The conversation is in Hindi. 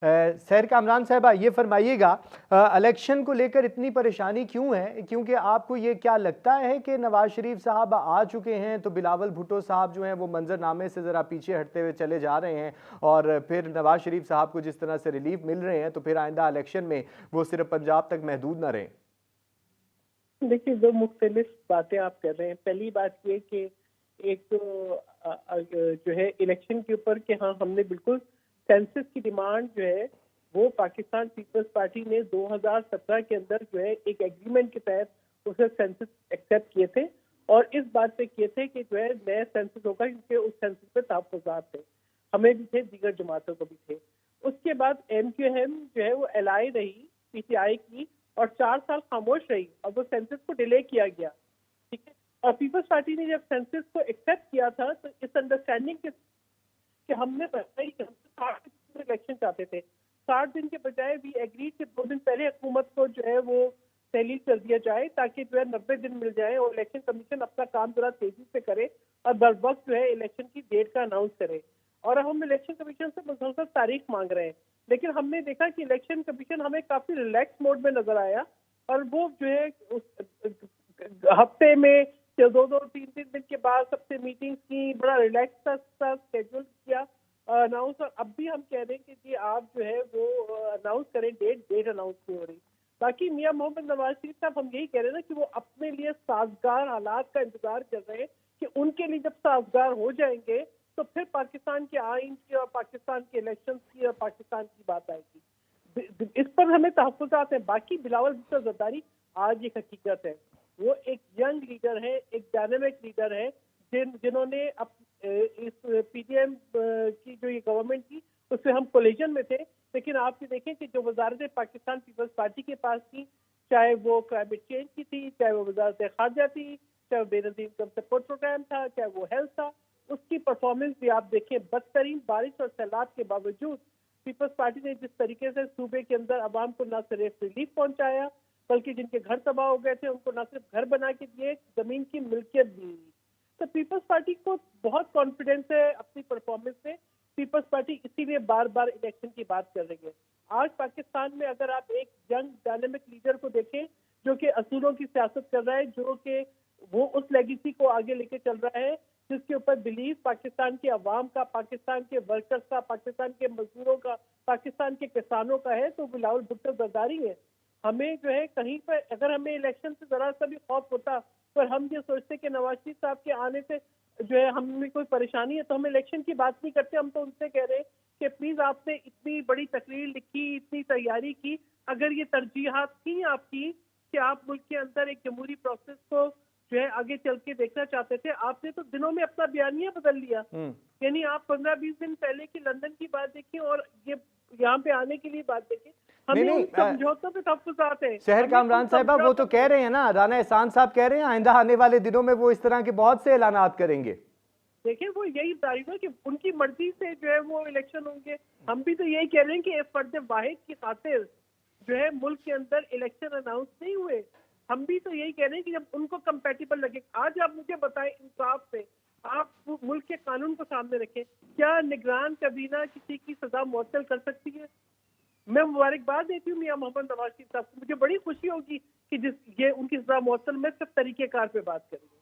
सैर कामरान साहबा, ये फरमाइएगा, इलेक्शन को लेकर इतनी परेशानी क्यों है? क्योंकि आपको ये क्या लगता है कि नवाज शरीफ साहब आ चुके हैं तो बिलावल भुट्टो साहब जो हैं वो मंजरनामे से ज़रा पीछे हटते हुए चले जा रहे हैं, और फिर नवाज शरीफ साहब को जिस तरह से रिलीफ मिल रहे हैं तो फिर आइंदा इलेक्शन में वो सिर्फ पंजाब तक महदूद ना रहें? देखिए, दो मुख्तलिफ बातें आप कर रहे हैं। पहली बात ये कि एक तो जो है इलेक्शन के ऊपर कि हाँ, हमने बिल्कुल सेंसस की डिमांड जो है वो पाकिस्तान पीपल्स पार्टी ने 2017 के अंदर जो है एक एग्रीमेंट के तहत उसे सेंसस एक्सेप्ट किए थे, और इस बात पे किए थे कि जो है नया सेंसस होगा, क्योंकि उस सेंसस पे तहफ्फुज़ात थे, हमें भी थे, दीगर जमातों को भी थे। उसके बाद MQM जो है वो एलाई रही PTI की, और 4 साल खामोश रही, और वो सेंसस को डिले किया गया। ठीक है। और पीपल्स पार्टी ने जब सेंसस को एक्सेप्ट किया था तो इस अंडरस्टैंडिंग के कि हमने पहले ही 60 दिन इलेक्शन चाहते थे, 60 दिन के बजाय भी एग्री कि 2 दिन पहले हुकूमत को जो है वो तहलील कर दिया जाए, ताकि जो है 90 दिन मिल जाए और इलेक्शन कमीशन अपना काम जरा तेजी से करे और बर वक्त जो है इलेक्शन की डेट का अनाउंस करे। और हम इलेक्शन कमीशन से मुसलसल तारीख मांग रहे हैं, लेकिन हमने देखा कि इलेक्शन कमीशन हमें काफी रिलैक्स मोड में नजर आया, और वो जो है उस हफ्ते में 2-2, 3-3 दिन के बाद सबसे मीटिंग्स की, बड़ा रिलैक्स सा शेड्यूल किया अनाउंस। और अब भी हम कह रहे हैं कि जी आप जो है वो अनाउंस करें, डेट अनाउंस नहीं हो रही। बाकी मियां मोहम्मद नवाज शरीफ साहब, हम यही कह रहे हैं ना कि वो अपने लिए साजगार हालात का इंतजार कर रहे हैं, कि उनके लिए जब साजगार हो जाएंगे तो फिर पाकिस्तान के आइन की और पाकिस्तान के इलेक्शन की और पाकिस्तान की बात आएगी। इस पर हमें तहफ्फुज़ात हैं। बाकी बिलावल भुट्टो जरदारी आज एक हकीकत है, वो एक यंग लीडर है, एक डायनेमिक लीडर है, जिन्होंने इस PDM की जो ये गवर्नमेंट थी उससे हम कोलिजन में थे, लेकिन आप ये देखें कि जो वजारत पाकिस्तान पीपल्स पार्टी के पास थी, चाहे वो क्लाइमेट चेंज की थी, चाहे वो वजारत खारजा थी, चाहे वो बेनजीर इनकम सपोर्ट प्रोग्राम था, चाहे वो हेल्थ था, उसकी परफॉर्मेंस भी आप देखें। बदतरीन बारिश और सैलाब के बावजूद पीपल्स पार्टी ने जिस तरीके से सूबे के अंदर आवाम को न सिर्फ रिलीफ पहुंचाया, बल्कि जिनके घर तबाह हो गए थे उनको न सिर्फ घर बना के दिए, जमीन की मिल्कियत दी। तो पीपल्स पार्टी को बहुत कॉन्फिडेंस है अपनी परफॉर्मेंस में। पीपल्स पार्टी इसीलिए बार बार इलेक्शन की बात कर रही है। आज पाकिस्तान में अगर आप एक यंग डायनेमिक लीडर को देखें जो कि असूलों की सियासत कर रहा है, जो कि वो उस लेगेसी को आगे लेके चल रहा है जिसके ऊपर बिलीव पाकिस्तान के अवाम का, पाकिस्तान के वर्कर्स का, पाकिस्तान के मजदूरों का, पाकिस्तान के किसानों का है, तो बिलावल भुट्टो जरदारी है। हमें जो है कहीं पर अगर हमें इलेक्शन से जरा सा भी खौफ होता, पर हम ये सोचते कि नवाज शरीफ साहब के आने से जो है हमें कोई परेशानी है, तो हम इलेक्शन की बात नहीं करते। हम तो उनसे कह रहे हैं कि प्लीज आपने इतनी बड़ी तकरीर लिखी, इतनी तैयारी की, अगर ये तरजीहात थी आपकी कि आप मुल्क के अंदर एक जमहूरी प्रोसेस को जो है आगे चल के देखना चाहते थे, आपने तो दिनों में अपना बयानिया बदल लिया। यानी आप 15-20 दिन पहले की लंदन की बात देखिए और ये यहाँ पे आने के लिए बात देखिए। नहीं हमें नहीं, उन समझौतों पे तहफ्फुज़ात हैं। शहर हमें उन कामरान साहबा, वो तो समझौतों कह पे, रहे हैं ना, राना एहसान साहब कह रहे हैं आइंदा आने वाले दिनों में वो इस तरह के बहुत से ऐलानात करेंगे। देखिए वो यही तारीफ है कि उनकी मर्जी से जो है वो इलेक्शन होंगे। हम भी तो यही कह रहे हैं कि फर्द वाहिद की खातिर जो है मुल्क के अंदर इलेक्शन अनाउंस नहीं हुए। हम भी तो यही कह रहे हैं कि जब उनको कंपेटिबल लगे। आज आप मुझे बताएं इंसाफ से, आप मुल्क के कानून को सामने रखें, क्या निगरान कबीना किसी की सजा मुअत्तल कर सकती है? मैं मुबारकबाद देती हूँ मियां मोहम्मद नवाज शरीफ साहब को। मुझे बड़ी खुशी होगी कि जिस ये उनकी सजा मुअत्तल में सिर्फ तरीकेकार पे बात करेंगे।